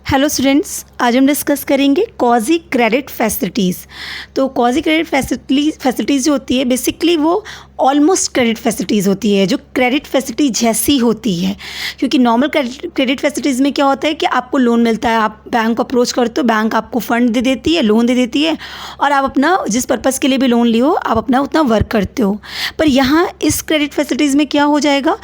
Hello students, आज हम discuss करेंगे क्वाजी क्रेडिट फैसिलिटीज़। तो क्वाजी क्रेडिट फैसिलिटीज़ जो होती है बेसिकली वो ऑलमोस्ट क्रेडिट फैसिलिटीज़ होती है, जो क्रेडिट फैसिलिटी जैसी होती है। क्योंकि नॉर्मल क्रेडिट फैसिलिटीज़ में क्या होता है कि आपको लोन मिलता है, आप बैंक को अप्रोच करते हो, बैंक आपको फ़ंड दे देती है, लोन दे देती है और आप अपना जिस पर्पज़ के लिए भी लोन लियो आप अपना उतना वर्क करते हो। पर यहाँ इस क्रेडिट फैसिलिटीज़ में क्या हो जाएगा,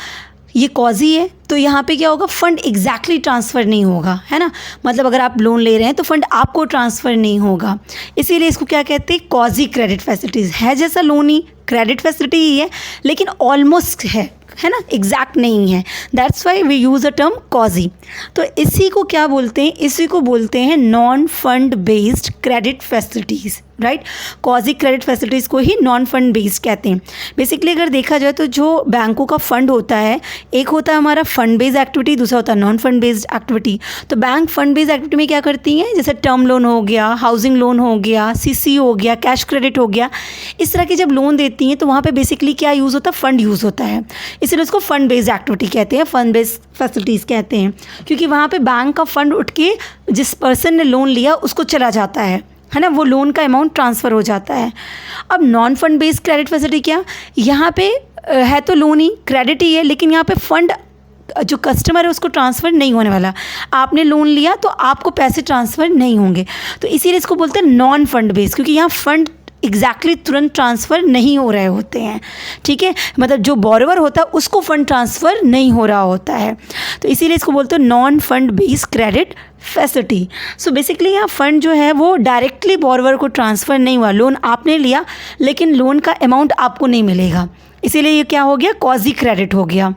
ये क्वाजी है तो यहाँ पे क्या होगा, फ़ंड एग्जैक्टली ट्रांसफ़र नहीं होगा, है ना। मतलब अगर आप लोन ले रहे हैं तो फ़ंड आपको ट्रांसफ़र नहीं होगा, इसीलिए इसको क्या कहते हैं, क्वाजी क्रेडिट फैसिलिटीज़। है जैसा लोन ही, क्रेडिट फैसिलिटी ही है लेकिन ऑलमोस्ट है ना, एग्जैक्ट नहीं है। That's why we use a term quasi. तो इसी को क्या बोलते हैं, इसी को बोलते हैं non fund based credit facilities, right. Quasi credit facilities को ही नॉन फंड बेस्ड कहते हैं। बेसिकली अगर देखा जाए तो जो बैंकों का फंड होता है, एक होता है हमारा फंड बेस्ड एक्टिविटी, दूसरा होता है नॉन फंड बेस्ड एक्टिविटी। तो बैंक फंड बेस्ड एक्टिविटी में क्या करती हैं, जैसे टर्म लोन हो गया, हाउसिंग लोन हो गया, सीसी हो गया, कैश क्रेडिट हो गया, इस तरह के जब लोन देती हैं तो वहाँ पे बेसिकली क्या यूज़ होता है, फंड यूज़ होता है। इसलिए उसको फंड बेस्ड एक्टिविटी कहते हैं, फंड बेस्ड फैसिलिटीज़ कहते हैं, क्योंकि वहाँ पे बैंक का फंड उठ के जिस पर्सन ने लोन लिया उसको चला जाता है ना, वो लोन का अमाउंट ट्रांसफ़र हो जाता है। अब non fund based credit facility क्या, यहाँ पे है तो लोन ही, क्रेडिट ही है, लेकिन यहाँ पे फंड जो कस्टमर है उसको ट्रांसफ़र नहीं होने वाला। आपने लोन लिया तो आपको पैसे ट्रांसफ़र नहीं होंगे, तो इसीलिए इसको बोलते हैं नॉन फंड बेस्ड, क्योंकि यहाँ फंड एग्जैक्टली तुरंत ट्रांसफ़र नहीं हो रहे होते हैं, ठीक है। मतलब जो बोरोवर होता है उसको फ़ंड ट्रांसफ़र नहीं हो रहा होता है, तो इसीलिए इसको बोलते हैं non fund based credit facility. So basically यहाँ फ़ंड जो है वो डायरेक्टली बोरोवर को ट्रांसफ़र नहीं हुआ, लोन आपने लिया लेकिन लोन का अमाउंट आपको नहीं मिलेगा, इसीलिए ये क्या हो गया, क्वाजी क्रेडिट हो गया।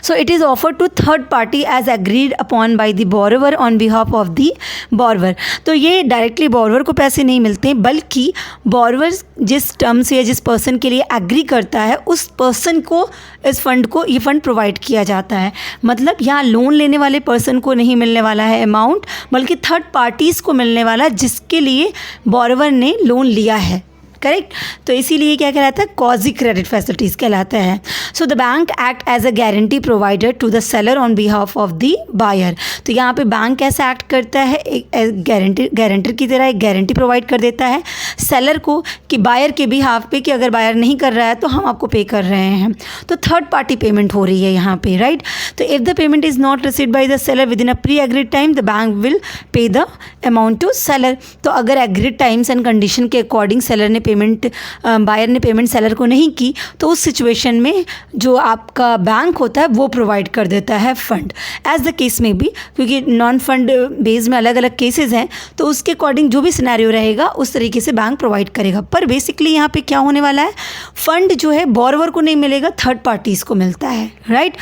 So it is offered to third party as agreed upon by the borrower on behalf of the borrower। तो ये डायरेक्टली borrower को पैसे नहीं मिलते, बल्कि borrower जिस टर्म से या जिस पर्सन के लिए एग्री करता है उस पर्सन को इस फंड को ये फंड प्रोवाइड किया जाता है। मतलब यहाँ लोन लेने वाले पर्सन को नहीं मिलने वाला है अमाउंट, बल्कि थर्ड पार्टीज़ को मिलने वाला है जिसके लिए borrower ने लोन लिया है, करेक्ट। तो इसीलिए क्या कहलाता है, क्वाजी क्रेडिट फैसिलिटीज़ कहलाता है। So the bank act as a guarantee provider to the seller on behalf of the buyer. तो यहाँ पे बैंक कैसे एक्ट करता है, एक गारंटर की तरह एक गारंटी प्रोवाइड कर देता है सेलर को कि बायर के बिहाफ पे, कि अगर बायर नहीं कर रहा है तो हम आपको पे कर रहे हैं। तो थर्ड पार्टी पेमेंट हो रही है यहाँ पे, राइट। तो if the payment is not received by the seller within a pre agreed time, the bank will pay the amount to seller. तो अगर एग्रीड टाइम्स एंड कंडीशन के according seller ने बायर ने payment seller को नहीं की तो उस सिचुएशन में जो आपका बैंक होता है वो प्रोवाइड कर देता है फंड, एज द केस में भी, क्योंकि नॉन फंड बेस में अलग अलग केसेस हैं, तो उसके अकॉर्डिंग जो भी सिनेरियो रहेगा उस तरीके से बैंक प्रोवाइड करेगा। पर बेसिकली यहाँ पे क्या होने वाला है, फंड जो है बोरोवर को नहीं मिलेगा, थर्ड पार्टीज़ को मिलता है, राइट।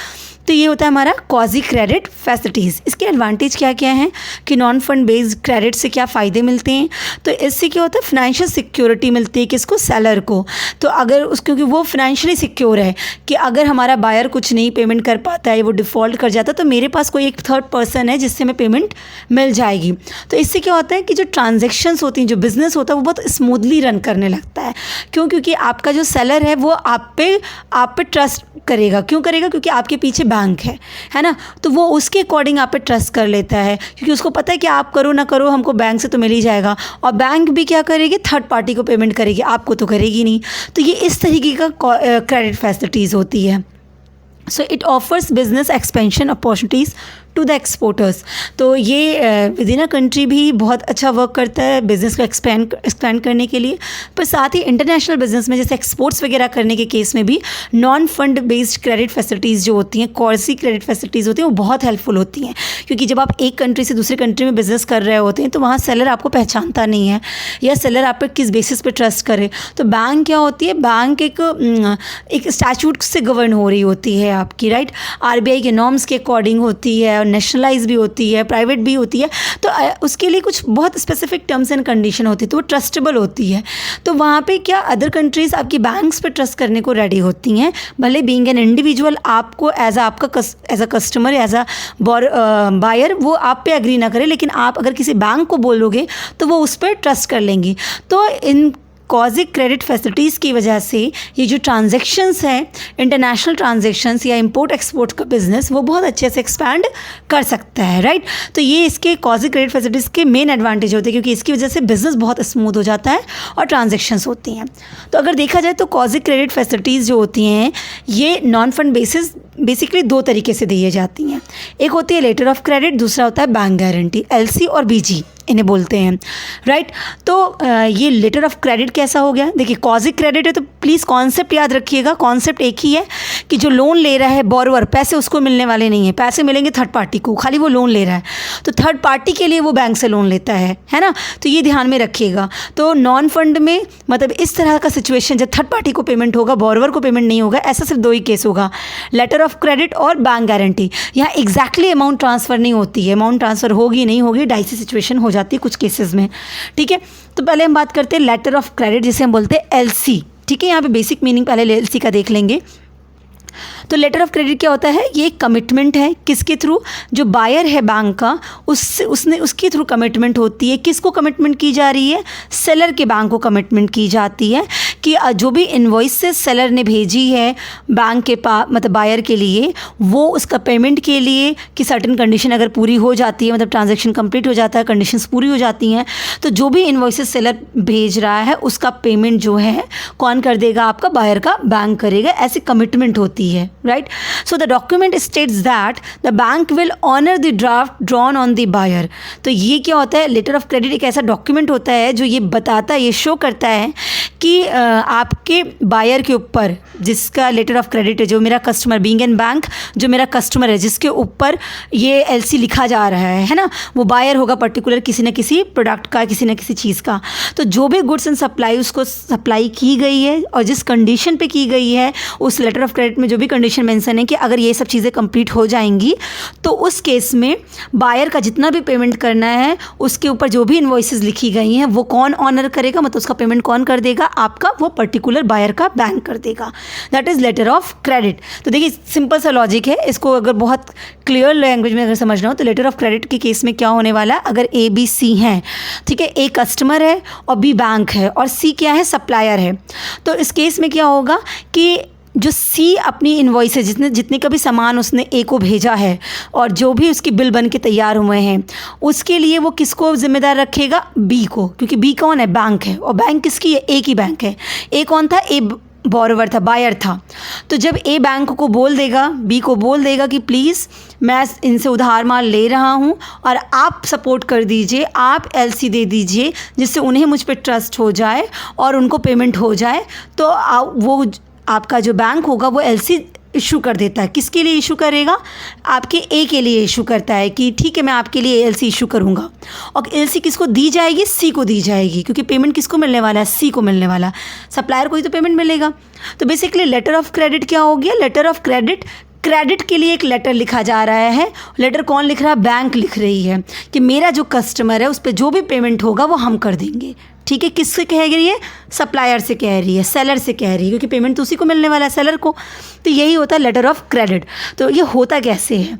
तो ये होता है हमारा क्वाजी क्रेडिट फैसिलिटीज़। इसके एडवांटेज क्या क्या हैं कि नॉन फंड बेस्ड क्रेडिट से क्या फ़ायदे मिलते हैं, तो इससे क्या होता है, फाइनेंशियल सिक्योरिटी मिलती है किसको, सेलर को। तो अगर उस, क्योंकि वो फाइनेंशियली सिक्योर है कि अगर हमारा बायर कुछ नहीं पेमेंट कर पाता है, वो डिफ़ॉल्ट कर जाता है, तो मेरे पास कोई एक थर्ड पर्सन है जिससे मैं पेमेंट मिल जाएगी। तो इससे क्या होता है कि जो ट्रांजेक्शन्स होती हैं, जो बिज़नेस होता है वो बहुत स्मूथली रन करने लगता है। क्यों, क्योंकि आपका जो सेलर है वो आप पे ट्रस्ट करेगा। क्यों करेगा, क्योंकि आपके पीछे बैंक है ना, तो वो उसके अकॉर्डिंग आप पे ट्रस्ट कर लेता है, क्योंकि उसको पता है कि आप करो ना करो हमको बैंक से तो मिल ही जाएगा। और बैंक भी क्या करेगी, थर्ड पार्टी को पेमेंट करेगी, आपको तो करेगी नहीं। तो ये इस तरीके का क्रेडिट फैसिलिटीज़ होती है। So it offers business expansion opportunities to the exporters. तो ये विद इन अ कंट्री भी बहुत अच्छा वर्क करता है बिज़नेस को एक्सपेंड करने के लिए, पर साथ ही इंटरनेशनल बिजनेस में जैसे एक्सपोर्ट्स वगैरह करने के केस में भी non fund based credit facilities जो होती हैं, क्वाजी क्रेडिट फैसिलिटीज़ होती हैं, वो बहुत हेल्पफुल होती हैं। क्योंकि जब आप एक कंट्री से दूसरी कंट्री में बिज़नेस कर रहे होते हैं तो वहाँ सेलर आपको पहचानता नहीं है, या सेलर आप पर किस बेसिस पे ट्रस्ट करे। तो बैंक क्या होती है, बैंक एक स्टैचूट से गवर्न हो रही होती है आपकी, राइट। RBI के नॉर्म्स के अकॉर्डिंग होती है, और नेशनलाइज भी होती है, प्राइवेट भी होती है, तो उसके लिए कुछ बहुत स्पेसिफिक टर्म्स एंड कंडीशन होती है, तो वो ट्रस्टेबल होती है। तो वहाँ पे क्या अदर कंट्रीज़ आपकी बैंक्स पे ट्रस्ट करने को रेडी होती हैं, भले बीइंग एन इंडिविजुअल आपको as a customer, as a buyer वो आप पे एग्री ना करे, लेकिन आप अगर किसी बैंक को बोलोगे तो वो उस पर ट्रस्ट कर लेंगी। तो इन क्वाजी क्रेडिट फैसिलिटीज़ की वजह से ये जो ट्रांजेक्शन्स हैं, इंटरनेशनल ट्रांजेक्शन्स या इंपोर्ट एक्सपोर्ट का बिजनेस, वो बहुत अच्छे से एक्सपैंड कर सकता है, राइट। तो ये इसके क्वाजी क्रेडिट फैसिलिटीज़ के मेन एडवांटेज होते हैं, क्योंकि इसकी वजह से बिजनेस बहुत स्मूथ हो जाता है और ट्रांजेक्शन्स होती हैं। तो अगर देखा जाए तो क्वाजी क्रेडिट फैसिलिटीज़ जो होती हैं ये नॉन फंड बेसिस बेसिकली दो तरीके से दी जाती हैं। एक होती है लेटर ऑफ क्रेडिट, दूसरा होता है बैंक गारंटी, LC और BG इन्हें बोलते हैं, राइट। तो ये लेटर ऑफ क्रेडिट कैसा हो गया, देखिए क्वाजी क्रेडिट है तो प्लीज़ कॉन्सेप्ट याद रखिएगा। कॉन्सेप्ट एक ही है कि जो लोन ले रहा है बोरोवर, पैसे उसको मिलने वाले नहीं हैं, पैसे मिलेंगे थर्ड पार्टी को, खाली वो लोन ले रहा है तो थर्ड पार्टी के लिए वो बैंक से लोन लेता है ना। तो ये ध्यान में रखिएगा। तो नॉन फंड में मतलब इस तरह का सिचुएशन जब थर्ड पार्टी को पेमेंट होगा, बोरोवर को पेमेंट नहीं होगा, ऐसा सिर्फ दो ही केस होगा, लेटर ऑफ क्रेडिट और बैंक गारंटी। यहाँ एग्जैक्टली अमाउंट ट्रांसफ़र नहीं होती है, अमाउंट ट्रांसफ़र होगी नहीं होगी, डाइसी सिचुएशन हो जाती है कुछ केसेस में, ठीक है। तो पहले हम बात करते हैं लेटर ऑफ क्रेडिट, जिसे हम बोलते हैं LC, ठीक है। यहाँ पे बेसिक मीनिंग पहले LC का देख लेंगे। तो लेटर ऑफ क्रेडिट क्या होता है, ये कमिटमेंट है किसके थ्रू, जो बायर है बैंक का, उसके थ्रू कमिटमेंट होती है। किसको कमिटमेंट की जा रही है, सेलर के बैंक को कमिटमेंट की जाती है कि जो भी इनवॉइसेस सेलर ने भेजी है बैंक के पास मतलब बायर के लिए, वो उसका पेमेंट के लिए कि सर्टेन कंडीशन अगर पूरी हो जाती है, मतलब ट्रांजैक्शन कंप्लीट हो जाता है, कंडीशंस पूरी हो जाती हैं, तो जो भी इनवॉइसेस सेलर भेज रहा है उसका पेमेंट जो है कौन कर देगा, आपका बायर का बैंक करेगा, ऐसी कमिटमेंट होती है, right? So the document states that the bank will honor the draft drawn on the buyer. तो ये क्या होता है, लेटर ऑफ क्रेडिट एक ऐसा डॉक्यूमेंट होता है जो ये बताता है, ये शो करता है कि आपके बायर के ऊपर जिसका लेटर ऑफ क्रेडिट है, जो मेरा कस्टमर बीइंग एन बैंक, जो मेरा कस्टमर है जिसके ऊपर ये LC लिखा जा रहा है ना, वो बायर होगा पर्टिकुलर किसी न किसी प्रोडक्ट का, किसी न किसी चीज़ का। तो जो भी गुड्स एंड सप्लाई उसको सप्लाई की गई है और जिस कंडीशन पे की गई है, उस लेटर ऑफ क्रेडिट में जो भी कंडीशन मेंशन है कि अगर ये सब चीज़ें कंप्लीट हो जाएंगी तो उस केस में बायर का जितना भी पेमेंट करना है उसके ऊपर जो भी इनवॉइसेस लिखी गई हैं वो कौन ऑनर करेगा, मतलब उसका पेमेंट कौन कर देगा, आपका वो पर्टिकुलर बायर का बैंक कर देगा। That is letter of credit. तो देखिए सिंपल सा लॉजिक है, इसको अगर बहुत क्लियर लैंग्वेज में अगर समझना हो तो लेटर ऑफ क्रेडिट के केस में क्या होने वाला है, अगर ABC हैं, ठीक है, A कस्टमर है और B बैंक है और C क्या है, सप्लायर है, तो इस केस में क्या होगा कि जो C अपनी इनवॉइस है, जितने का भी सामान उसने A को भेजा है और जो भी उसकी बिल बन के तैयार हुए हैं, उसके लिए वो किसको जिम्मेदार रखेगा, B को, क्योंकि B कौन है, बैंक है, और बैंक किसकी है, A की बैंक है। A कौन था, A बोरोवर था, बायर था। तो जब A बैंक को बोल देगा, B को बोल देगा कि प्लीज़ मैं इनसे उधार माल ले रहा हूँ और आप सपोर्ट कर दीजिए, आप LC दे दीजिए जिससे उन्हें मुझ पर ट्रस्ट हो जाए और उनको पेमेंट हो जाए, तो वो आपका जो बैंक होगा वो LC इशू कर देता है। किसके लिए इशू करेगा, आपके A के लिए इशू करता है कि ठीक है मैं आपके लिए LC इशू करूँगा। और LC किसको दी जाएगी, C को दी जाएगी, क्योंकि पेमेंट किसको मिलने वाला है, C को मिलने वाला, सप्लायर को ही तो पेमेंट मिलेगा। तो बेसिकली लेटर ऑफ क्रेडिट क्या हो गया, लेटर ऑफ क्रेडिट के लिए एक लेटर लिखा जा रहा है। लेटर कौन लिख रहा है, बैंक लिख रही है कि मेरा जो कस्टमर है उस पर जो भी पेमेंट होगा वो हम कर देंगे, ठीक है। किससे कह रही है, सप्लायर से कह रही है, सेलर से कह रही है, क्योंकि पेमेंट तो उसी को मिलने वाला है, सेलर को। तो यही होता है लेटर ऑफ क्रेडिट। तो ये होता कैसे है,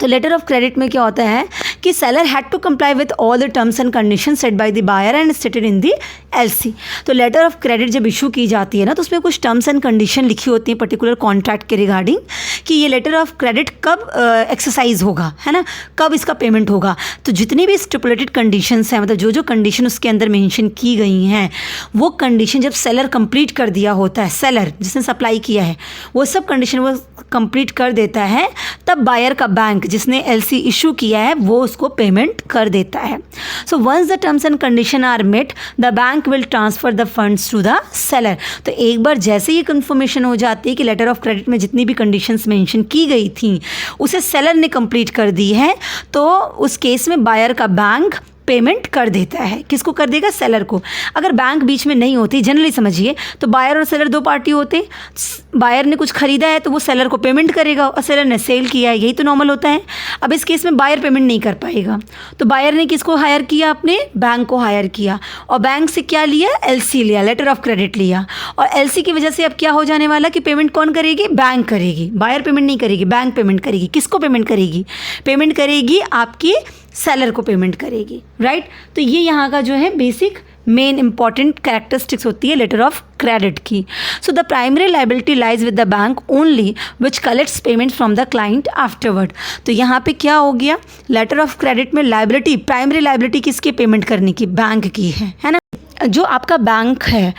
तो लेटर ऑफ क्रेडिट में क्या होता है कि seller had to comply with all the terms and condition set by the buyer and stated in the LC। तो लेटर ऑफ क्रेडिट जब इशू की जाती है ना, तो उसमें कुछ टर्म्स एंड कंडीशन लिखी होती हैं पर्टिकुलर कॉन्ट्रैक्ट के रिगार्डिंग कि ये लेटर ऑफ क्रेडिट कब एक्सरसाइज होगा, है ना, कब इसका पेमेंट होगा। तो जितनी भी स्टिपुलेटेड कंडीशंस हैं, मतलब जो जो कंडीशन उसके अंदर मेंशन की गई हैं, वो कंडीशन जब सेलर कंप्लीट कर दिया होता है, सेलर जिसने सप्लाई किया है वो सब कंडीशन वो कंप्लीट कर देता है, तब बायर का बैंक जिसने LC इशू किया है वो उसको पेमेंट कर देता है। So once the terms and condition are met the bank will transfer the funds to the seller. तो एक बार जैसे ये कंफर्मेशन हो जाती है कि लेटर ऑफ क्रेडिट में जितनी भी कंडीशंस मेंशन की गई थी उसे सेलर ने कंप्लीट कर दी है, तो उस केस में बायर का बैंक पेमेंट कर देता है। किसको कर देगा, सेलर को। अगर बैंक बीच में नहीं होती, जनरली समझिए तो बायर और सेलर दो पार्टी होते, बायर ने कुछ खरीदा है तो वो सेलर को पेमेंट करेगा और सेलर ने सेल किया है, यही तो नॉर्मल होता है। अब इस केस में बायर पेमेंट नहीं कर पाएगा, तो बायर ने किसको हायर किया, अपने बैंक को हायर किया और बैंक से क्या लिया, LC लिया, लेटर ऑफ क्रेडिट लिया। और LC की वजह से अब क्या हो जाने वाला कि पेमेंट कौन करेगी, बैंक करेगी, बायर पेमेंट नहीं करेगी, बैंक पेमेंट करेगी। किसको पेमेंट करेगी, पेमेंट करेगी आपकी सेलर को पेमेंट करेगी, राइट। तो ये यहाँ का जो है बेसिक मेन इंपॉर्टेंट कैरेक्टरिस्टिक्स होती है लेटर ऑफ क्रेडिट की. So the primary liability lies with the bank only which collects payment from the client afterward. तो यहाँ पे क्या हो गया, लेटर ऑफ क्रेडिट में लाइबिलिटी, प्राइमरी लाइबिलिटी किसकी, पेमेंट करने की, बैंक की है ना. जो आपका बैंक है,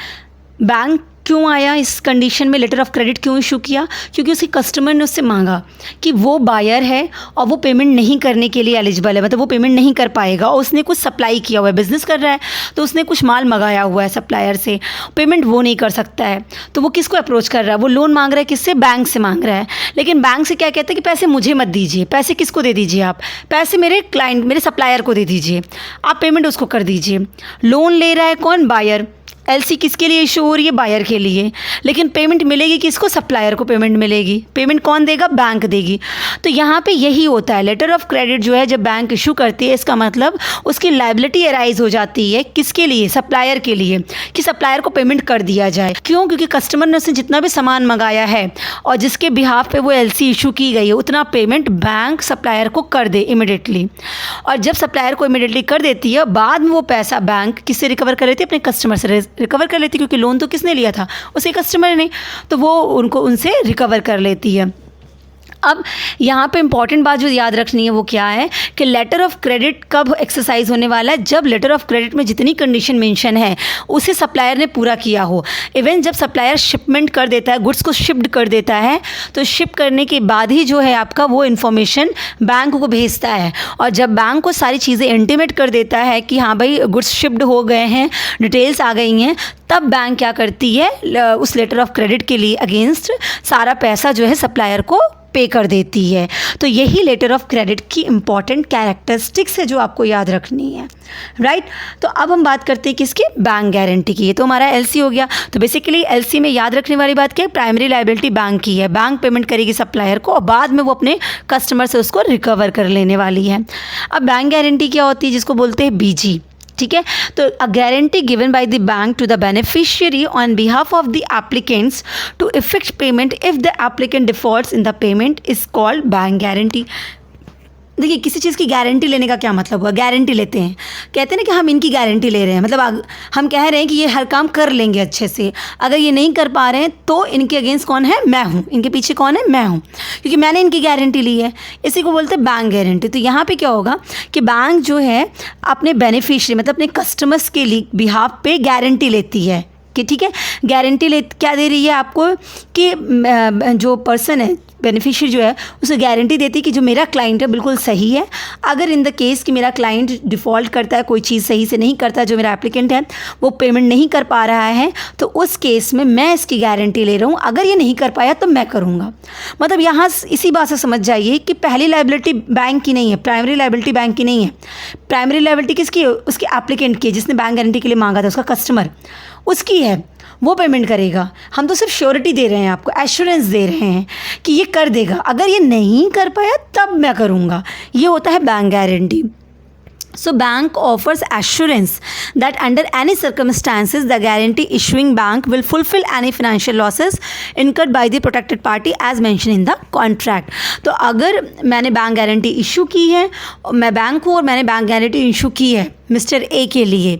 बैंक क्यों आया इस कंडीशन में, लेटर ऑफ क्रेडिट क्यों इशू किया, क्योंकि उसके कस्टमर ने उससे मांगा कि वो बायर है और वो पेमेंट नहीं करने के लिए एलिजिबल है, मतलब वो पेमेंट नहीं कर पाएगा और उसने कुछ सप्लाई किया हुआ है, बिजनेस कर रहा है तो उसने कुछ माल मंगाया हुआ है सप्लायर से, पेमेंट वो नहीं कर सकता है, तो वो किसको अप्रोच कर रहा है, वो लोन मांग रहा है, किससे, बैंक से मांग रहा है. लेकिन बैंक से क्या कहते हैं कि पैसे मुझे मत दीजिए, पैसे किसको दे दीजिए, आप पैसे मेरे क्लाइंट, मेरे सप्लायर को दे दीजिए, आप पेमेंट उसको कर दीजिए. लोन ले रहा है कौन, बायर. एलसी किसके लिए इशू हो रही है, बायर के लिए. लेकिन पेमेंट मिलेगी किसको, सप्लायर को पेमेंट मिलेगी. पेमेंट कौन देगा, बैंक देगी. तो यहाँ पे यही होता है, लेटर ऑफ क्रेडिट जो है जब बैंक इशू करती है, इसका मतलब उसकी लायबिलिटी अराइज हो जाती है किसके लिए, सप्लायर के लिए, कि सप्लायर को पेमेंट कर दिया जाए. क्यों, क्योंकि कस्टमर ने उसने जितना भी सामान मंगाया है और जिसके बिहाफ पे वो एलसी इशू की गई है, उतना पेमेंट बैंक सप्लायर को कर दे इमिडिएटली. और जब सप्लायर को इमिडिएटली कर देती है, बाद में वो पैसा बैंक किससे रिकवर कर लेती है, अपने कस्टमर से रिकवर कर लेती, क्योंकि लोन तो किसने लिया था, उसे कस्टमर ने, तो वो उनको उनसे रिकवर कर लेती है. अब यहाँ पे इंपॉर्टेंट बात जो याद रखनी है वो क्या है कि लेटर ऑफ क्रेडिट कब एक्सरसाइज होने वाला है, जब लेटर ऑफ क्रेडिट में जितनी कंडीशन मेंशन है उसे सप्लायर ने पूरा किया हो. इवन जब सप्लायर शिपमेंट कर देता है, गुड्स को शिप्ड कर देता है, तो शिप करने के बाद ही जो है आपका वो इन्फॉर्मेशन बैंक को भेजता है. और जब बैंक को सारी चीज़ें इंटीमेट कर देता है कि हाँ भाई गुड्स शिप्ड हो गए हैं, डिटेल्स आ गई हैं, तब बैंक क्या करती है, उस लेटर ऑफ क्रेडिट के लिए अगेंस्ट सारा पैसा जो है सप्लायर को पे कर देती है. तो यही लेटर ऑफ क्रेडिट की इंपॉर्टेंट कैरेक्टरिस्टिक्स है जो आपको याद रखनी है, राइट. तो अब हम बात करते हैं किसकी, बैंक गारंटी की. ये तो हमारा एलसी हो गया. तो बेसिकली एलसी में याद रखने वाली बात क्या है, प्राइमरी लायबिलिटी बैंक की है, बैंक पेमेंट करेगी सप्लायर को और बाद में वो अपने कस्टमर से उसको रिकवर कर लेने वाली है. अब बैंक गारंटी क्या होती है, जिसको बोलते हैं बीजी, ठीक है. तो a guarantee given by the bank to the beneficiary on behalf of the applicants to effect payment if the applicant defaults in the payment is called bank guarantee. देखिए किसी चीज़ की गारंटी लेने का क्या मतलब हुआ, गारंटी लेते हैं, कहते हैं ना कि हम इनकी गारंटी ले रहे हैं, मतलब हम कह रहे हैं कि ये हर काम कर लेंगे अच्छे से, अगर ये नहीं कर पा रहे हैं तो इनके अगेंस्ट कौन है, मैं हूँ, इनके पीछे कौन है, मैं हूँ, क्योंकि मैंने इनकी गारंटी ली है. इसी को बोलते हैं बैंक गारंटी. तो यहाँ पर क्या होगा कि बैंक जो है अपने बेनिफिशियरी मतलब अपने कस्टमर्स के लिए बिहाफ पे गारंटी लेती है कि ठीक है, गारंटी ले क्या दे रही है आपको कि जो पर्सन है, बेनिफिशियरी जो है, उसे गारंटी देती है कि जो मेरा क्लाइंट है बिल्कुल सही है. अगर इन द केस कि मेरा क्लाइंट डिफ़ॉल्ट करता है, कोई चीज़ सही से नहीं करता, जो मेरा एप्लीकेंट है वो पेमेंट नहीं कर पा रहा है, तो उस केस में मैं इसकी गारंटी ले रहा हूँ, अगर ये नहीं कर पाया तो मैं करूँगा. मतलब यहाँ इसी बात से समझ जाइए कि पहली लायबिलिटी बैंक की नहीं है, प्राइमरी लायबिलिटी बैंक की नहीं है. प्राइमरी लायबिलिटी किसकी है, उसके एप्लीकेंट की, जिसने बैंक गारंटी के लिए मांगा था, उसका कस्टमर, उसकी है, वो पेमेंट करेगा. हम तो सिर्फ श्योरिटी दे रहे हैं आपको, एश्योरेंस दे रहे हैं कि ये कर देगा, अगर ये नहीं कर पाया तब मैं करूँगा. ये होता है bank guarantee. So bank offers assurance that under any circumstances the guarantee issuing bank will fulfill any financial losses incurred by the protected party as mentioned in the contract. तो अगर मैंने बैंक गारंटी इशू की है, मैं bank हूँ और मैंने bank guarantee issue की है मिस्टर ए के लिए,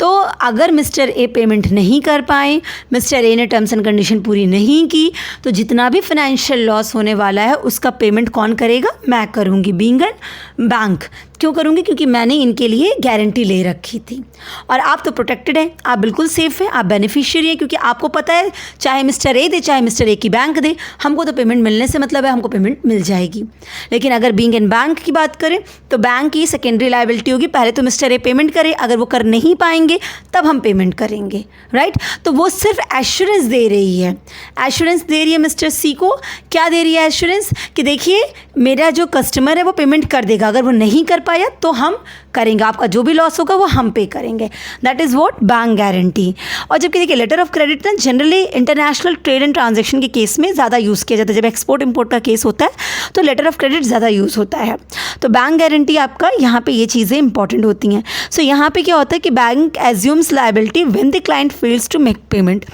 तो अगर मिस्टर ए पेमेंट नहीं कर पाए, मिस्टर ए ने टर्म्स एंड कंडीशन पूरी नहीं की, तो जितना भी फाइनेंशियल लॉस होने वाला है उसका पेमेंट कौन करेगा, मैं करूँगी, बीइंग एन बैंक. क्यों करूँगी, क्योंकि मैंने इनके लिए गारंटी ले रखी थी. और आप तो प्रोटेक्टेड हैं, आप बिल्कुल सेफ़ हैं, आप बेनिफिशियरी हैं, क्योंकि आपको पता है चाहे मिस्टर ए दे चाहे मिस्टर ए की बैंक दे, हमको तो पेमेंट मिलने से मतलब है, हमको पेमेंट मिल जाएगी. लेकिन अगर बीइंग एन बैंक की बात करें तो बैंक की सेकेंडरी लायबिलिटी होगी, पहले तो मिस्टर ए पेमेंट करें, अगर वो कर नहीं पाएंगे तब हम पेमेंट करेंगे, राइट. तो वो सिर्फ एश्योरेंस दे रही है, एश्योरेंस दे रही है मिस्टर सी को. क्या दे रही है एश्योरेंस, कि देखिए मेरा जो कस्टमर है वो पेमेंट कर देगा, अगर वो नहीं कर पाया तो हम करेंगे, आपका जो भी लॉस होगा वो हम पे करेंगे. That is what bank guarantee. और जबकि देखिए लेटर ऑफ क्रेडिट ना generally international trade and transaction के केस में ज़्यादा यूज़ किया जाता है. जब एक्सपोर्ट इंपोर्ट का केस होता है तो लेटर ऑफ क्रेडिट ज़्यादा यूज़ होता है. तो बैंक गारंटी आपका यहाँ पे ये चीज़ें इंपॉर्टेंट होती हैं. सो यहाँ पे क्या होता है कि bank assumes liability when the client fails to make payment.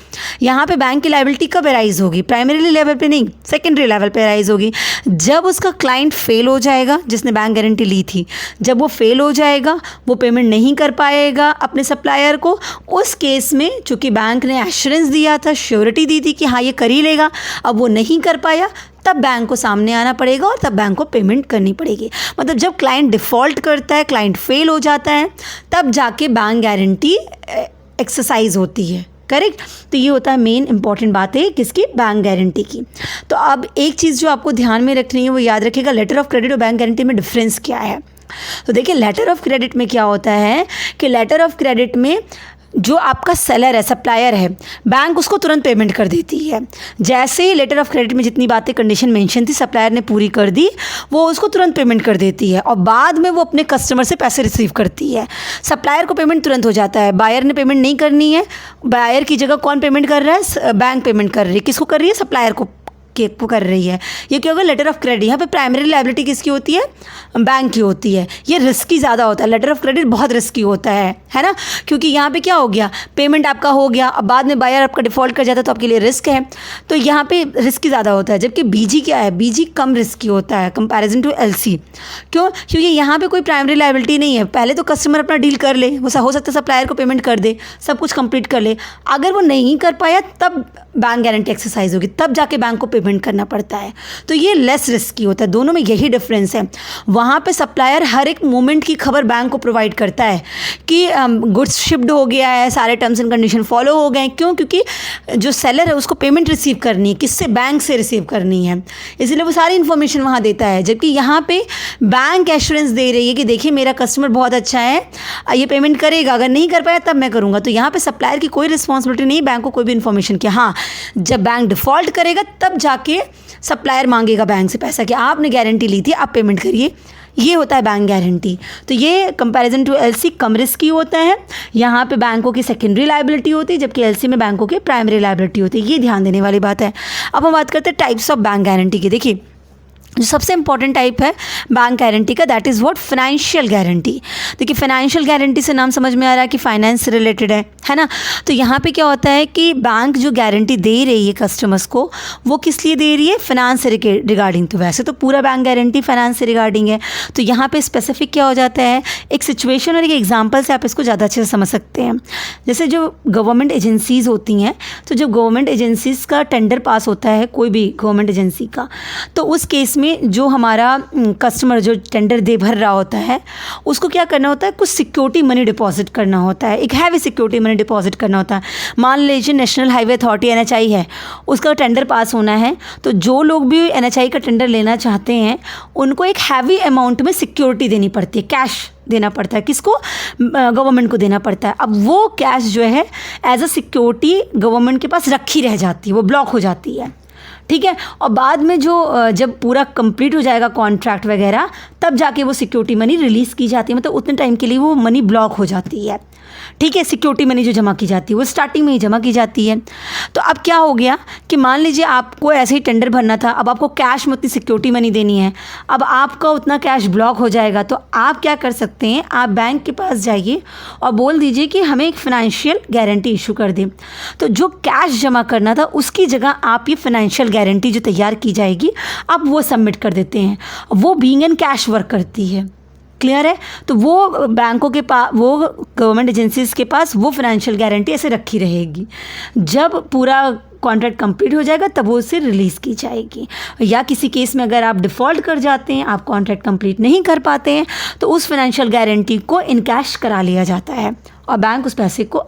यहाँ पे बैंक की लायबिलिटी कब अराइज होगी? प्राइमरी लेवल पे नहीं, सेकेंडरी लेवल पे अराइज होगी जब उसका क्लाइंट फेल हो जाएगा, जिसने बैंक गारंटी ली थी, जब वो फेल हो जाएगा, वो पेमेंट नहीं कर पाएगा अपने सप्लायर को, उस केस में चूँकि बैंक ने एश्योरेंस दिया था, श्योरिटी दी थी कि हाँ ये कर ही लेगा, अब वो नहीं कर पाया, तब बैंक को सामने आना पड़ेगा और तब बैंक को पेमेंट करनी पड़ेगी। मतलब जब क्लाइंट डिफ़ॉल्ट करता है, क्लाइंट फेल हो जाता है, तब जाके बैंक गारंटी एक्सरसाइज होती है। करेक्ट? तो ये होता है मेन इंपॉर्टेंट बात है किसकी? बैंक गारंटी की। तो अब एक चीज़ जो आपको ध्यान में रखनी है वो याद रखिएगा, लेटर ऑफ क्रेडिट और बैंक गारंटी में डिफरेंस क्या है। तो देखिए लेटर ऑफ क्रेडिट में क्या होता है कि लेटर ऑफ क्रेडिट में जो आपका सेलर है, सप्लायर है, बैंक उसको तुरंत पेमेंट कर देती है। जैसे ही लेटर ऑफ क्रेडिट में जितनी बातें कंडीशन मेंशन थी सप्लायर ने पूरी कर दी, वो उसको तुरंत पेमेंट कर देती है और बाद में वो अपने कस्टमर से पैसे रिसीव करती है। सप्लायर को पेमेंट तुरंत हो जाता है, बायर ने पेमेंट नहीं करनी है, बायर की जगह कौन पेमेंट कर रहा है? बैंक पेमेंट कर रही है। किसको कर रही है? सप्लायर को कर रही है। ये क्या होगा? Letter of credit. यहाँ पे प्राइमरी लायबिलिटी किसकी होती है? बैंक की होती है। ये रिस्की ज़्यादा होता है, लेटर ऑफ क्रेडिट बहुत रिस्की होता है ना, क्योंकि यहाँ पे क्या हो गया, पेमेंट आपका हो गया, अब बाद में बायर आपका डिफ़ॉल्ट कर जाता है तो आपके लिए रिस्क है, तो यहाँ पे रिस्की ज़्यादा होता है। जबकि बीजी क्या है? बीजी कम रिस्की होता है कंपैरिजन टू एलसी। क्यों? क्योंकि यहाँ पे कोई प्राइमरी लायबिलिटी नहीं है। पहले तो कस्टमर अपना डील कर ले, वो हो सकता है सप्लायर को पेमेंट कर दे, सब कुछ कंप्लीट कर ले। अगर वो नहीं कर पाया तब बैंक गारंटी एक्सरसाइज होगी, तब जाके बैंक को पेमेंट करना पड़ता है। तो ये लेस रिस्की होता है, दोनों में यही डिफरेंस है। वहाँ पे सप्लायर हर एक मोमेंट की खबर बैंक को प्रोवाइड करता है कि गुड्स शिप्ड हो गया है, सारे टर्म्स एंड कंडीशन फॉलो हो गए। क्यों? क्योंकि जो सेलर है उसको पेमेंट रिसीव करनी है, किससे? बैंक से रिसीव करनी है, इसलिए वो सारी इन्फॉर्मेशन वहाँ देता है। जबकि यहाँ पे बैंक एश्योरेंस दे रही है कि देखिए मेरा कस्टमर बहुत अच्छा है, ये पेमेंट करेगा, अगर नहीं कर पाया तब मैं करूँगा। तो यहाँ पे सप्लायर की कोई रिस्पॉन्सिबिलिटी नहीं बैंक को कोई भी इन्फॉर्मेशन की। हाँ, जब बैंक डिफ़ॉल्ट करेगा तब जाके सप्लायर मांगेगा बैंक से पैसा कि आपने गारंटी ली थी, आप पेमेंट करिए। ये होता है बैंक गारंटी। तो ये कंपैरिजन टू एलसी कम रिस्की होता है। यहाँ पे बैंकों की सेकेंडरी लायबिलिटी होती है, जबकि एलसी में बैंकों की प्राइमरी लायबिलिटी होती है। ये ध्यान देने वाली बात है। अब हम बात करते हैं टाइप्स ऑफ बैंक गारंटी की। देखिए जो सबसे इंपॉर्टेंट टाइप है बैंक गारंटी का, that is what? Financial guarantee. देखिए फाइनेंशियल गारंटी से नाम समझ में आ रहा है कि फाइनेंस से रिलेटेड है ना। तो यहाँ पे क्या होता है कि बैंक जो गारंटी दे रही है कस्टमर्स को, वो किस लिए दे रही है? फाइनेंस से रिगार्डिंग। तो वैसे तो पूरा बैंक गारंटी फाइनेंस से रिगार्डिंग है, तो यहाँ पे स्पेसिफिक क्या हो जाता है? एक सिचुएशन और एक एग्जाम्पल से आप इसको ज़्यादा अच्छे से समझ सकते हैं। जैसे जो गवर्नमेंट एजेंसीज़ होती हैं, तो जब गवर्नमेंट एजेंसीज़ का टेंडर पास होता है कोई भी गवर्नमेंट एजेंसी का, तो उस केस में जो हमारा कस्टमर जो टेंडर दे भर रहा होता है, उसको क्या करना होता है? कुछ सिक्योरिटी मनी डिपॉजिट करना होता है, एक हैवी सिक्योरिटी मनी डिपॉजिट करना होता है। मान लीजिए नेशनल हाईवे अथॉरिटी NHAI है, उसका टेंडर पास होना है, तो जो लोग भी NHAI का टेंडर लेना चाहते हैं उनको एक हैवी अमाउंट में सिक्योरिटी देनी पड़ती है, कैश देना पड़ता है। किसको? गवर्नमेंट को देना पड़ता है। अब वो कैश जो है एज अ सिक्योरिटी गवर्नमेंट के पास रखी रह जाती है, वो ब्लॉक हो जाती है, ठीक है। और बाद में जो जब पूरा कंप्लीट हो जाएगा कॉन्ट्रैक्ट वगैरह, तब जाके वो सिक्योरिटी मनी रिलीज़ की जाती है। मतलब उतने टाइम के लिए वो मनी ब्लॉक हो जाती है, ठीक है। सिक्योरिटी मनी जो जमा की जाती है वो स्टार्टिंग में ही जमा की जाती है। तो अब क्या हो गया कि मान लीजिए आपको ऐसे ही टेंडर भरना था, अब आपको कैश में उतनी सिक्योरिटी मनी देनी है, अब आपका उतना कैश ब्लॉक हो जाएगा। तो आप क्या कर सकते हैं? आप बैंक के पास जाइए और बोल दीजिए कि हमें एक फाइनेंशियल गारंटी इशू कर दें। तो जो कैश जमा करना था उसकी जगह आप ये फाइनेंशियल गारंटी जो तैयार की जाएगी, आप वो सबमिट कर देते हैं। वो बीइंग एन कैश वर्क करती है। क्लियर है? तो वो बैंकों के पास, वो गवर्नमेंट एजेंसीज़ के पास वो फाइनेंशियल गारंटी ऐसे रखी रहेगी। जब पूरा कॉन्ट्रैक्ट कंप्लीट हो जाएगा तब वो उसे रिलीज़ की जाएगी। या किसी केस में अगर आप डिफ़ॉल्ट कर जाते हैं, आप कॉन्ट्रैक्ट कंप्लीट नहीं कर पाते हैं, तो उस फाइनेंशियल गारंटी को इन कैश करा लिया जाता है और बैंक उस पैसे को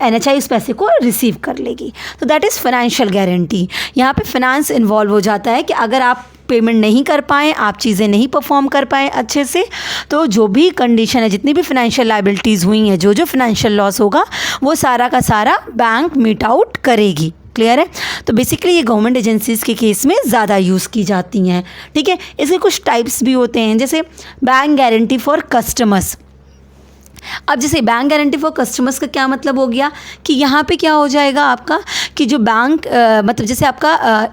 NHAI उस पैसे को रिसीव कर लेगी। तो दैट इज़ फाइनेंशियल गारंटी। यहाँ पे फाइनेंस इन्वॉल्व हो जाता है कि अगर आप पेमेंट नहीं कर पाएँ, आप चीज़ें नहीं परफॉर्म कर पाएँ अच्छे से, तो जो भी कंडीशन है, जितनी भी फाइनेंशियल लायबिलिटीज़ हुई हैं, जो फाइनेंशियल लॉस होगा, वो सारा का सारा बैंक मीट आउट करेगी। क्लियर है? तो बेसिकली ये गवर्नमेंट एजेंसीज़ के केस में ज़्यादा यूज़ की जाती हैं, ठीक है। इसके कुछ टाइप्स भी होते हैं, जैसे बैंक गारंटी फॉर कस्टमर्स। अब जैसे बैंक गारंटी फॉर कस्टमर्स का क्या मतलब हो गया कि यहाँ पे क्या हो जाएगा आपका कि जो बैंक मतलब जैसे आपका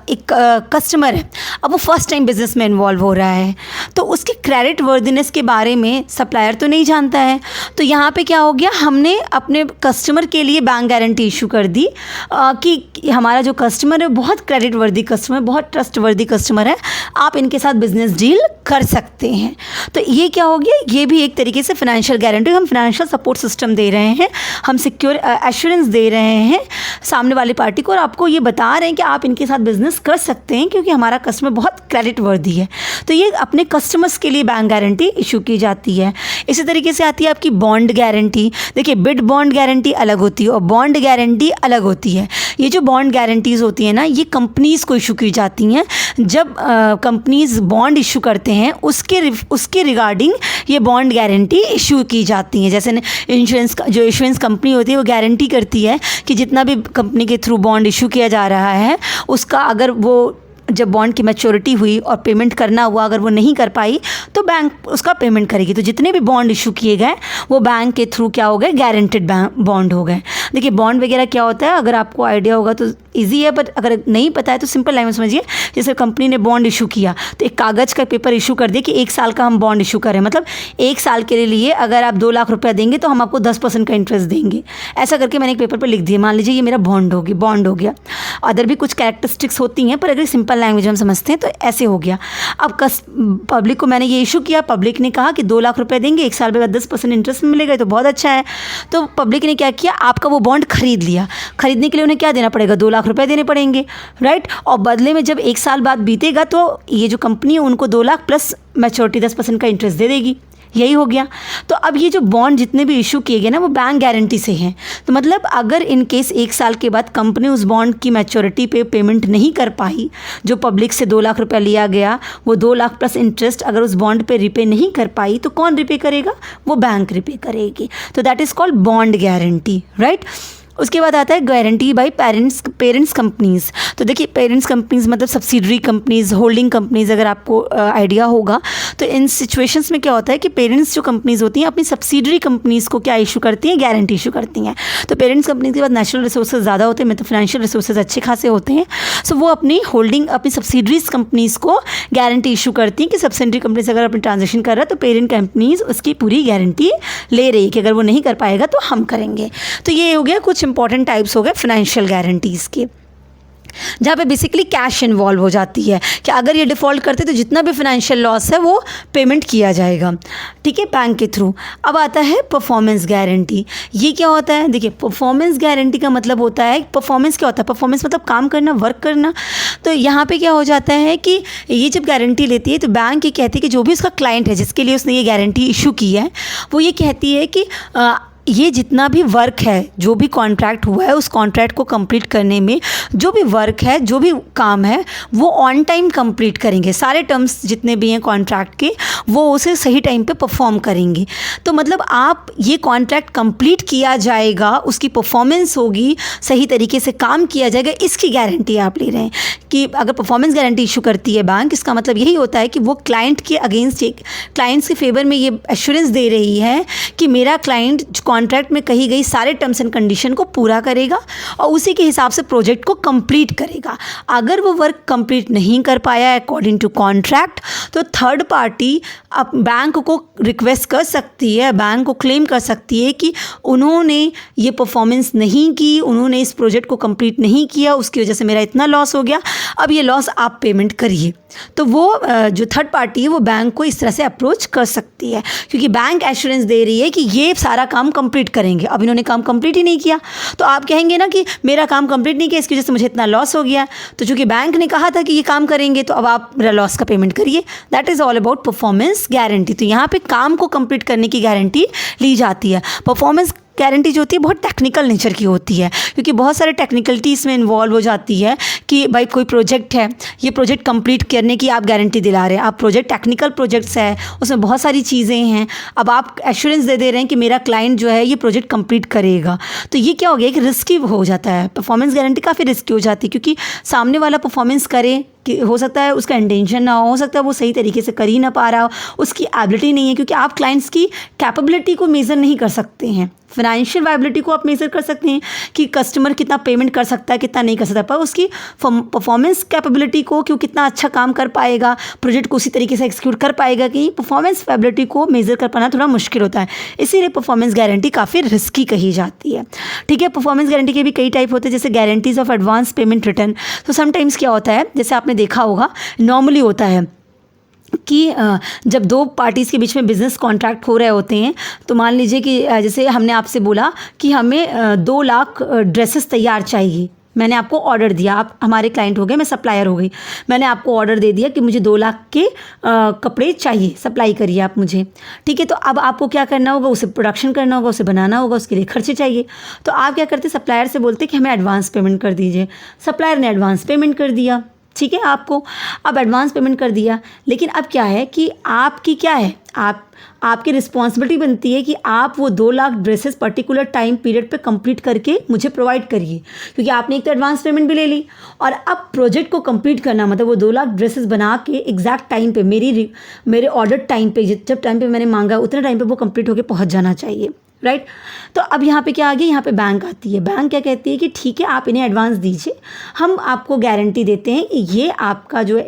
एक कस्टमर है, अब वो फर्स्ट टाइम बिजनेस में इन्वॉल्व हो रहा है, तो उसके क्रेडिट वर्दिनेस के बारे में सप्लायर तो नहीं जानता है। तो यहाँ पे क्या हो गया, हमने अपने कस्टमर के लिए बैंक गारंटी इशू कर दी कि हमारा जो कस्टमर है बहुत क्रेडिट वर्दी कस्टमर, बहुत ट्रस्ट वर्दी कस्टमर है, आप इनके साथ बिजनेस डील कर सकते हैं। तो ये क्या हो गया, ये भी एक तरीके से फाइनेंशियल गारंटी, हम फाइनेंशियल सपोर्ट सिस्टम दे रहे हैं, हम सिक्योर एश्योरेंस दे रहे हैं सामने वाली पार्टी को, और आपको ये बता रहे हैं कि आप इनके साथ बिजनेस कर सकते हैं क्योंकि हमारा कस्टमर बहुत क्रेडिट वर्दी है। तो ये अपने कस्टमर्स के लिए बैंक गारंटी इशू की जाती है। इसी तरीके से आती है आपकी बॉन्ड गारंटी। देखिए, बिड बॉन्ड गारंटी अलग होती है और बॉन्ड गारंटी अलग होती है। ये जो बॉन्ड गारंटीज़ होती हैं ना, ये कंपनीज़ को इशू की जाती हैं। जब कंपनीज़ बॉन्ड इशू करते हैं उसके रिगार्डिंग ये बॉन्ड गारंटी इशू की जाती हैं। जैसे इंश्योरेंस, जो इंश्योरेंस कंपनी होती है वो गारंटी करती है कि जितना भी कंपनी के थ्रू बॉन्ड इशू किया जा रहा है उसका, अगर वो जब बॉन्ड की मैच्योरिटी हुई और पेमेंट करना हुआ, अगर वो नहीं कर पाई तो बैंक उसका पेमेंट करेगी। तो जितने भी बॉन्ड इशू किए गए वो बैंक के थ्रू क्या हो गए, गारंटेड बॉन्ड हो गए। देखिए, बॉन्ड वगैरह क्या होता है, अगर आपको आइडिया होगा तो ईजी है, बट अगर नहीं पता है तो सिंपल लाइन में समझिए। जैसे कंपनी ने बॉन्ड इशू किया तो एक कागज़ का पेपर इशू कर दिया कि 1 साल का हम बॉन्ड इशू करें, मतलब 1 साल के लिए अगर आप 2 लाख रुपया देंगे तो हम आपको 10% का इंटरेस्ट देंगे। ऐसा करके मैंने एक पेपर पर लिख दिया, मान लीजिए ये मेरा बॉन्ड हो गया। अदर भी कुछ कैरेक्टरिस्टिक्स होती हैं, पर अगर सिंपल लैंग्वेज हम समझते हैं तो ऐसे हो गया। अब पब्लिक को मैंने ये इशू किया, पब्लिक ने कहा कि 2 लाख रुपए देंगे, 1 साल बाद 10% इंटरेस्ट मिलेगा, तो बहुत अच्छा है। तो पब्लिक ने क्या किया, आपका वो बॉन्ड खरीद लिया। खरीदने के लिए उन्हें क्या देना पड़ेगा, 2 लाख रुपए देने पड़ेंगे, राइट। और बदले में जब 1 साल बाद बीतेगा तो ये जो कंपनी है उनको 2 लाख प्लस मैच्योरिटी 10% का इंटरेस्ट दे देगी। यही हो गया। तो अब ये जो बॉन्ड जितने भी इशू किए गए ना वो बैंक गारंटी से हैं। तो मतलब अगर इन केस 1 साल के बाद कंपनी उस बॉन्ड की मैच्योरिटी पे पेमेंट नहीं कर पाई, जो पब्लिक से 2 लाख रुपया लिया गया वो 2 लाख प्लस इंटरेस्ट अगर उस बॉन्ड पे रिपे नहीं कर पाई तो कौन रिपे करेगा, वो बैंक रिपे करेगी। तो that is called bond guarantee, right. उसके बाद आता है गारंटी बाय पेरेंट्स कंपनीज़। तो देखिए, पेरेंट्स कंपनीज़ मतलब सब्सिडरी कंपनीज़, होल्डिंग कंपनीज़, अगर आपको आइडिया होगा तो इन सिचुएशंस में क्या होता है कि पेरेंट्स जो कंपनीज़ होती हैं अपनी सब्सिडरी कंपनीज़ को क्या इशू करती हैं, गारंटी इशू करती हैं। तो पेरेंट्स कंपनीज़ के बाद नेचुरल रिसोर्सेज ज़्यादा होते हैं, मतलब फाइनेंशियल रिसोर्सेज अच्छे खासे होते हैं। सो वो अपनी होल्डिंग, अपनी सब्सिडरीज कंपनीज़ को गारंटी इशू करती हैं कि सब्सिडरी कंपनीज अगर अपनी ट्रांजेक्शन कर रहा है तो पेरेंट कंपनीज़ उसकी पूरी गारंटी ले रही है कि अगर वो नहीं कर पाएगा तो हम करेंगे। तो ये हो गया कुछ इंपॉर्टेंट टाइप्स हो गए फाइनेंशियल गारंटीज़ के, जहाँ पे बेसिकली कैश इन्वॉल्व हो जाती है कि अगर ये डिफ़ॉल्ट करते तो जितना भी फाइनेंशियल लॉस है वो पेमेंट किया जाएगा, ठीक है, बैंक के थ्रू। अब आता है परफॉर्मेंस गारंटी। ये क्या होता है, देखिए परफॉर्मेंस गारंटी का मतलब होता है, परफॉर्मेंस क्या होता है, परफॉर्मेंस मतलब काम करना, वर्क करना। तो यहाँ पे क्या हो जाता है कि ये जब गारंटी लेती है तो बैंक ये कहती है कि जो भी उसका क्लाइंट है जिसके लिए उसने ये गारंटी इशू की है वो ये कहती है कि ये जितना भी वर्क है, जो भी कॉन्ट्रैक्ट हुआ है उस कॉन्ट्रैक्ट को कंप्लीट करने में जो भी वर्क है, जो भी काम है वो ऑन टाइम कंप्लीट करेंगे। सारे टर्म्स जितने भी हैं कॉन्ट्रैक्ट के वो उसे सही टाइम पे परफॉर्म करेंगे। तो मतलब आप ये कॉन्ट्रैक्ट कंप्लीट किया जाएगा, उसकी परफॉर्मेंस होगी, सही तरीके से काम किया जाएगा, इसकी गारंटी आप ले रहे हैं। कि अगर परफॉर्मेंस गारंटी इशू करती है बैंक, इसका मतलब यही होता है कि वो क्लाइंट के अगेंस्ट, क्लाइंट्स के फेवर में ये एश्योरेंस दे रही है कि मेरा क्लाइंट कॉन्ट्रैक्ट में कही गई सारे टर्म्स एंड कंडीशन को पूरा करेगा और उसी के हिसाब से प्रोजेक्ट को कंप्लीट करेगा। अगर वो वर्क कंप्लीट नहीं कर पाया अकॉर्डिंग टू कॉन्ट्रैक्ट तो थर्ड पार्टी अब बैंक को रिक्वेस्ट कर सकती है, बैंक को क्लेम कर सकती है कि उन्होंने ये परफॉर्मेंस नहीं की, उन्होंने इस प्रोजेक्ट को कंप्लीट नहीं किया, उसकी वजह से मेरा इतना लॉस हो गया, अब ये लॉस आप पेमेंट करिए। तो वो जो थर्ड पार्टी है वो बैंक को इस तरह से अप्रोच कर सकती है क्योंकि बैंक एश्योरेंस दे रही है कि ये सारा काम कंप्लीट करेंगे। अब इन्होंने काम कंप्लीट ही नहीं किया तो आप कहेंगे ना कि मेरा काम कंप्लीट नहीं किया, इसकी वजह से मुझे इतना लॉस हो गया। तो चूंकि बैंक ने कहा था कि ये काम करेंगे तो अब आप मेरा लॉस का पेमेंट करिए। That is all about performance guarantee. तो यहाँ पे काम को कंप्लीट करने की गारंटी ली जाती है। परफॉर्मेंस गारंटी जो होती है बहुत टेक्निकल नेचर की होती है क्योंकि बहुत सारे टेक्निकलिटीज़ में इन्वॉल्व हो जाती है कि भाई कोई प्रोजेक्ट है, ये प्रोजेक्ट कंप्लीट करने की आप गारंटी दिला रहे हैं। आप प्रोजेक्ट टेक्निकल प्रोजेक्ट्स है, उसमें बहुत सारी चीज़ें हैं। अब आप एश्योरेंस दे रहे हैं कि मेरा क्लाइंट जो है ये प्रोजेक्ट कंप्लीट करेगा। तो ये क्या हो गया, एक रिस्की हो जाता है। परफॉर्मेंस गारंटी काफ़ी रिस्की हो जाती है क्योंकि सामने वाला परफॉर्मेंस करे कि हो सकता है उसका इंटेंशन ना हो सकता है वो सही तरीके से कर ही ना पा रहा हो, उसकी एबिलिटी नहीं है, क्योंकि आप क्लाइंट्स की कैपेबिलिटी को मेज़र नहीं कर सकते हैं। फाइनेंशियल वायबिलिटी को आप मेज़र कर सकते हैं कि कस्टमर कितना पेमेंट कर सकता है, कितना नहीं कर सकता, पर उसकी परफॉर्मेंस कैपेबिलिटी को कि वो कितना अच्छा काम कर पाएगा, प्रोजेक्ट को उसी तरीके से एक्सिक्यूट कर पाएगा कि परफॉर्मेंस वायबिलिटी को मेज़र कर पाना थोड़ा मुश्किल होता है। इसीलिए परफॉर्मेंस गारंटी काफ़ी रिस्की कही जाती है। ठीक है, परफॉर्मेंस गारंटी के भी कई टाइप होते हैं, जैसे guarantees of advance payment return. तो समटाइम्स क्या होता है, जैसे आपने देखा होगा, नॉर्मली होता है कि जब दो पार्टीज़ के बीच में बिज़नेस कॉन्ट्रैक्ट हो रहे होते हैं, तो मान लीजिए कि जैसे हमने आपसे बोला कि हमें 2 लाख ड्रेसेस तैयार चाहिए, मैंने आपको ऑर्डर दिया, आप हमारे क्लाइंट हो गए, मैं सप्लायर हो गई, मैंने आपको ऑर्डर दे दिया कि मुझे 2 लाख के कपड़े चाहिए, सप्लाई करिए आप मुझे। ठीक है, तो अब आपको क्या करना होगा, उसे प्रोडक्शन करना होगा, उसे बनाना होगा, उसके लिए खर्चे चाहिए। तो आप क्या करते, सप्लायर से बोलते कि हमें एडवांस पेमेंट कर दीजिए। सप्लायर ने एडवांस पेमेंट कर दिया, ठीक है, आपको अब एडवांस पेमेंट कर दिया, लेकिन अब क्या है कि आपकी क्या है, आपकी रिस्पॉन्सिबिलिटी बनती है कि आप वो 2 lakh dresses particular time period पे कंप्लीट करके मुझे प्रोवाइड करिए, क्योंकि आपने एक तो एडवांस पेमेंट भी ले ली और अब प्रोजेक्ट को कंप्लीट करना, मतलब वो 2 लाख ड्रेसेस बना के एग्जैक्ट टाइम पे मेरे ऑर्डर टाइम पे, जब टाइम पे मैंने मांगा उतने टाइम पे वो कंप्लीट होकर पहुँच जाना चाहिए, राइट। तो अब यहाँ पे क्या आ गया, यहाँ पे बैंक आती है। बैंक क्या कहती है कि ठीक है, आप इन्हें एडवांस दीजिए, हम आपको गारंटी देते हैं कि ये आपका जो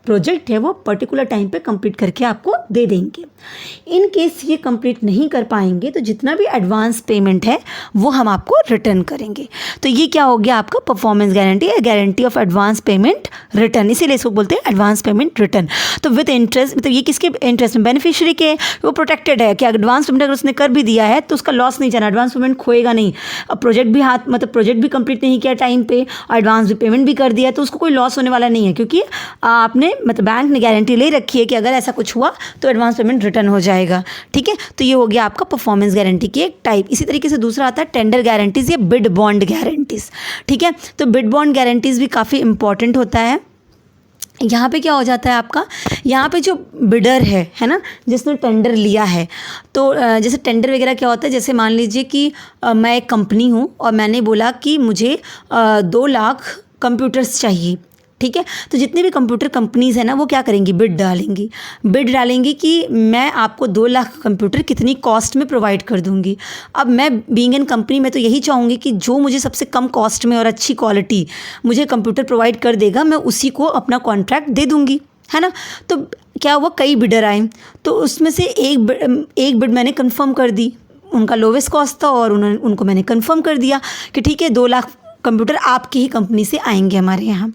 प्रोजेक्ट है वो पर्टिकुलर टाइम पे कंप्लीट करके आपको दे देंगे। इन केस ये कंप्लीट नहीं कर पाएंगे तो जितना भी एडवांस पेमेंट है वो हम आपको रिटर्न करेंगे। तो ये क्या हो गया, आपका परफॉर्मेंस गारंटी है, guarantee of advance payment return, इसीलिए इसको बोलते हैं एडवांस पेमेंट रिटर्न। तो विद इंटरेस्ट, मतलब ये किसके इंटरेस्ट में, बेनिफिशियरी के, वो प्रोटेक्टेड है कि एडवांस पेमेंट अगर उसने कर भी दिया है तो उसका लॉस नहीं जाना, एडवांस पेमेंट खोएगा नहीं। अब प्रोजेक्ट भी प्रोजेक्ट भी कंप्लीट नहीं किया टाइम पे, एडवांस भी पेमेंट भी कर दिया, तो उसको कोई लॉस होने वाला नहीं है, क्योंकि आपने बैंक ने गारंटी ले रखी है कि अगर ऐसा कुछ हुआ तो एडवांस पेमेंट रिटर्न हो जाएगा। ठीक है, तो ये हो गया आपका परफॉर्मेंस गारंटी की एक टाइप। इसी तरीके से दूसरा आता है टेंडर गारंटीज या बिड बॉन्ड गारंटीज। ठीक है, तो बिड बॉन्ड गारंटीज भी काफ़ी इंपॉर्टेंट होता है। यहाँ पे क्या हो जाता है आपका, यहाँ पे जो बिडर है ना, जिसने टेंडर लिया है, तो जैसे टेंडर वगैरह क्या होता है, जैसे मान लीजिए कि मैं एक कंपनी हूँ और मैंने बोला कि मुझे 2 लाख कंप्यूटर्स चाहिए। ठीक है, तो जितनी भी कंप्यूटर कंपनीज़ हैं ना, वो क्या करेंगी, बिड डालेंगी कि मैं आपको 2 लाख कंप्यूटर कितनी कॉस्ट में प्रोवाइड कर दूंगी। अब मैं बीइंग एन कंपनी, मैं तो यही चाहूँगी कि जो मुझे सबसे कम कॉस्ट में और अच्छी क्वालिटी मुझे कंप्यूटर प्रोवाइड कर देगा, मैं उसी को अपना कॉन्ट्रैक्ट दे दूँगी, है ना। तो क्या हुआ, कई बिडर आए, तो उसमें से एक बिड मैंने कन्फर्म कर दी, उनका लोवेस्ट कॉस्ट था और उनको मैंने कन्फर्म कर दिया कि ठीक है 2 लाख कंप्यूटर आपकी ही कंपनी से आएंगे हमारे यहाँ।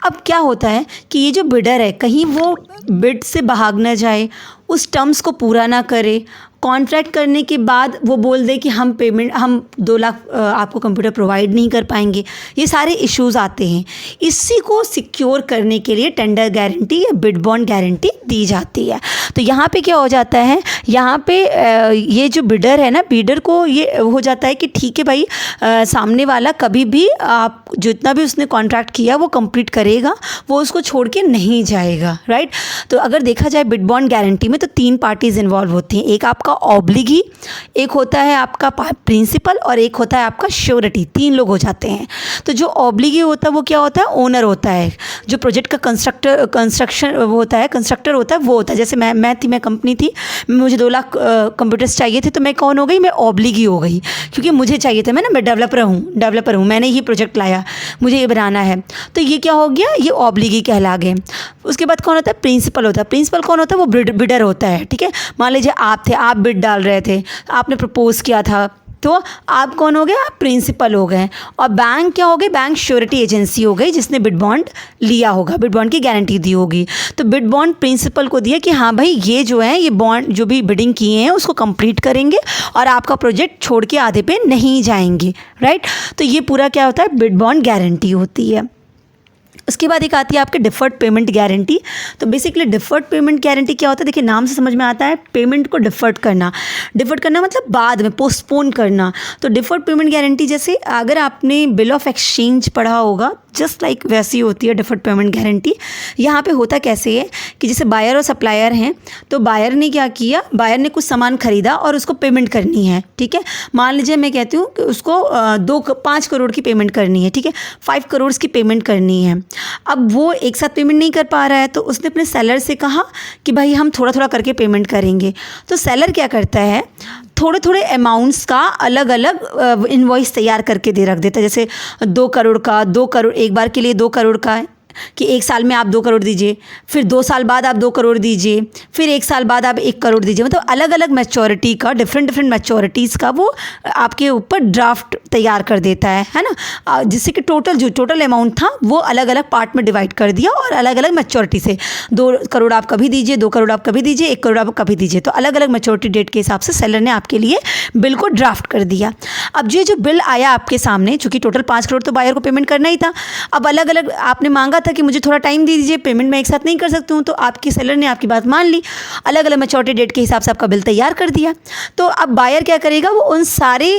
अब क्या होता है कि ये जो बिडर है, कहीं वो बिड से भाग ना जाए, उस टर्म्स को पूरा ना करे, कॉन्ट्रैक्ट करने के बाद वो बोल दे कि हम 2 लाख आपको कंप्यूटर प्रोवाइड नहीं कर पाएंगे। ये सारे इश्यूज आते हैं। इसी को सिक्योर करने के लिए टेंडर गारंटी या बिड बॉन्ड गारंटी दी जाती है। तो यहाँ पे क्या हो जाता है, यहाँ पे ये जो बिडर है ना, बिडर को ये हो जाता है कि ठीक है भाई, सामने वाला कभी भी आप जितना भी उसने कॉन्ट्रैक्ट किया वो कंप्लीट करेगा, वो उसको छोड़ के नहीं जाएगा, राइट। तो अगर देखा जाए बिड बॉन्ड गारंटी में तो 3 पार्टीज इन्वॉल्व होती हैं। एक आपका ऑब्लिगी, एक होता है आपका प्रिंसिपल और एक होता है आपका श्योरिटी। 3 लोग हो जाते हैं। तो जो ऑब्लिगी होता है वो क्या होता है, ओनर होता है। जो प्रोजेक्ट का कंस्ट्रक्टर होता है वो होता है। जैसे मैं कंपनी थी, मुझे 2 लाख कंप्यूटर्स चाहिए थे, तो मैं कौन हो गई, मैं ऑब्लिगी हो गई, क्योंकि मुझे चाहिए थे। मैं डेवलपर हूँ, मैंने ये प्रोजेक्ट लाया, मुझे ये बनाना है, तो ये क्या हो गया, ये ऑब्लिगी कहला गए। उसके बाद कौन होता है, प्रिंसिपल होता है। प्रिंसिपल कौन होता है, वो बिडर होता है। ठीक है, मान लीजिए आप बिड डाल रहे थे, आपने प्रपोज किया था, तो आप कौन हो गए, आप प्रिंसिपल हो गए। और बैंक क्या हो गए, बैंक श्योरिटी एजेंसी हो गई, जिसने बिड बॉन्ड लिया होगा, बिड बॉन्ड की गारंटी दी होगी। तो बिड बॉन्ड प्रिंसिपल को दिया कि हाँ भाई, ये जो है, ये बॉन्ड जो भी बिडिंग किए हैं उसको कंप्लीट करेंगे और आपका प्रोजेक्ट छोड़ के आधे पे नहीं जाएंगे, राइट। तो ये पूरा क्या होता है, बिड बॉन्ड गारंटी होती है। उसके बाद एक आती है आपके डिफर्ड पेमेंट गारंटी। तो बेसिकली डिफर्ड पेमेंट गारंटी क्या होता है, देखिए नाम से समझ में आता है, पेमेंट को डिफर्ड करना मतलब बाद में पोस्टपोन करना। तो डिफर्ड पेमेंट गारंटी, जैसे अगर आपने बिल ऑफ एक्सचेंज पढ़ा होगा जस्ट लाइक वैसी होती है डिफर्ड पेमेंट गारंटी। यहाँ पे होता कैसे है कि जैसे बायर और सप्लायर हैं, तो बायर ने क्या किया, बायर ने कुछ सामान खरीदा और उसको पेमेंट करनी है, ठीक है। मान लीजिए मैं कहती हूँ कि उसको 5 करोड़ की पेमेंट करनी है, ठीक है, 5 करोड़ की पेमेंट करनी है। अब वो एक साथ पेमेंट नहीं कर पा रहा है, तो उसने अपने सेलर से कहा कि भाई हम थोड़ा थोड़ा करके पेमेंट करेंगे। तो सेलर क्या करता है, थोड़े थोड़े अमाउंट्स का अलग अलग इनवॉइस तैयार करके दे रख देता है। जैसे 2 करोड़ का, 2 करोड़ एक बार के लिए 2 करोड़ का है कि 1 साल में आप 2 करोड़ दीजिए, फिर 2 साल बाद आप 2 करोड़ दीजिए, फिर 1 साल बाद आप 1 करोड़ दीजिए। मतलब अलग अलग मैच्योरिटी का, डिफरेंट मैच्योरिटीज़ का वो आपके ऊपर ड्राफ्ट तैयार कर देता है ना। जिससे कि जो टोटल अमाउंट था वो अलग अलग पार्ट में डिवाइड कर दिया और अलग अलग मैच्योरिटी से 2 करोड़ आप कभी दीजिए, 2 करोड़ आप कभी दीजिए, 1 करोड़ आप कभी दीजिए। तो अलग अलग मैच्योरिटी डेट के हिसाब से सेलर ने आपके लिए बिल को ड्राफ्ट कर दिया। अब ये जो बिल आया आपके सामने, चूँकि टोटल 5 करोड़ तो बायर को पेमेंट करना ही था, अब अलग अलग आपने मांगा था कि मुझे थोड़ा टाइम दे दीजिए, पेमेंट मैं एक साथ नहीं कर सकती हूँ, तो आपके सेलर ने आपकी बात मान ली, अलग अलग मैच्योरिटी डेट के हिसाब से आपका बिल तैयार कर दिया। तो अब बायर क्या करेगा, वो उन सारे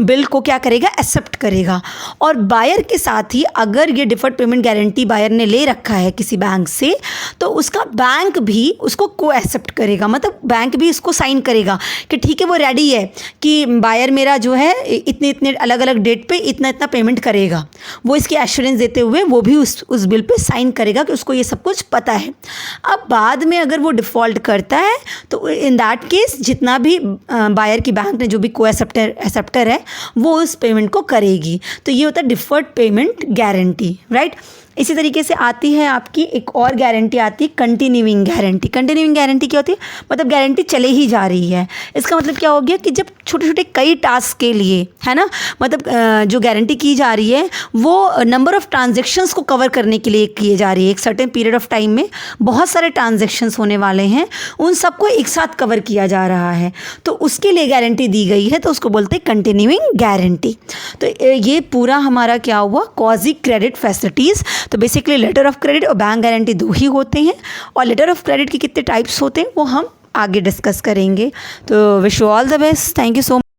बिल को क्या करेगा, एक्सेप्ट करेगा। और बायर के साथ ही अगर ये डिफर्ड पेमेंट गारंटी बायर ने ले रखा है किसी बैंक से, तो उसका बैंक भी उसको को एक्सेप्ट करेगा, मतलब बैंक भी इसको साइन करेगा कि ठीक है वो रेडी है कि बायर मेरा जो है इतने इतने अलग अलग डेट पे इतना इतना पेमेंट करेगा। वो इसकी एश्योरेंस देते हुए वो भी उस बिल पे साइन करेगा कि उसको ये सब कुछ पता है। अब बाद में अगर वो डिफ़ॉल्ट करता है तो इन दैट केस जितना भी बायर की बैंक ने जो भी को एक्सेप्टर है वो उस पेमेंट को करेगी। तो ये होता है डिफर्ड पेमेंट गारंटी, राइट। इसी तरीके से आती है आपकी एक और गारंटी आती है कंटिन्यूइंग गारंटी। कंटिन्यूइंग गारंटी क्या होती है, मतलब गारंटी चले ही जा रही है। इसका मतलब क्या हो गया कि जब छोटे छोटे कई टास्क के लिए, है ना, मतलब जो गारंटी की जा रही है वो नंबर ऑफ ट्रांजेक्शन्स को कवर करने के लिए किए जा रही है। एक सर्टेन पीरियड ऑफ टाइम में बहुत सारे ट्रांजेक्शन्स होने वाले हैं, उन सबको एक साथ कवर किया जा रहा है, तो उसके लिए गारंटी दी गई है, तो उसको बोलते हैं कंटिन्यूइंग गारंटी। तो ये पूरा हमारा क्या हुआ, क्वाजी क्रेडिट फैसिलिटीज़। तो बेसिकली लेटर ऑफ क्रेडिट और बैंक गारंटी 2 ही होते हैं, और लेटर ऑफ क्रेडिट के कितने टाइप्स होते हैं वो हम आगे डिस्कस करेंगे। तो wish you all the best, thank you so much.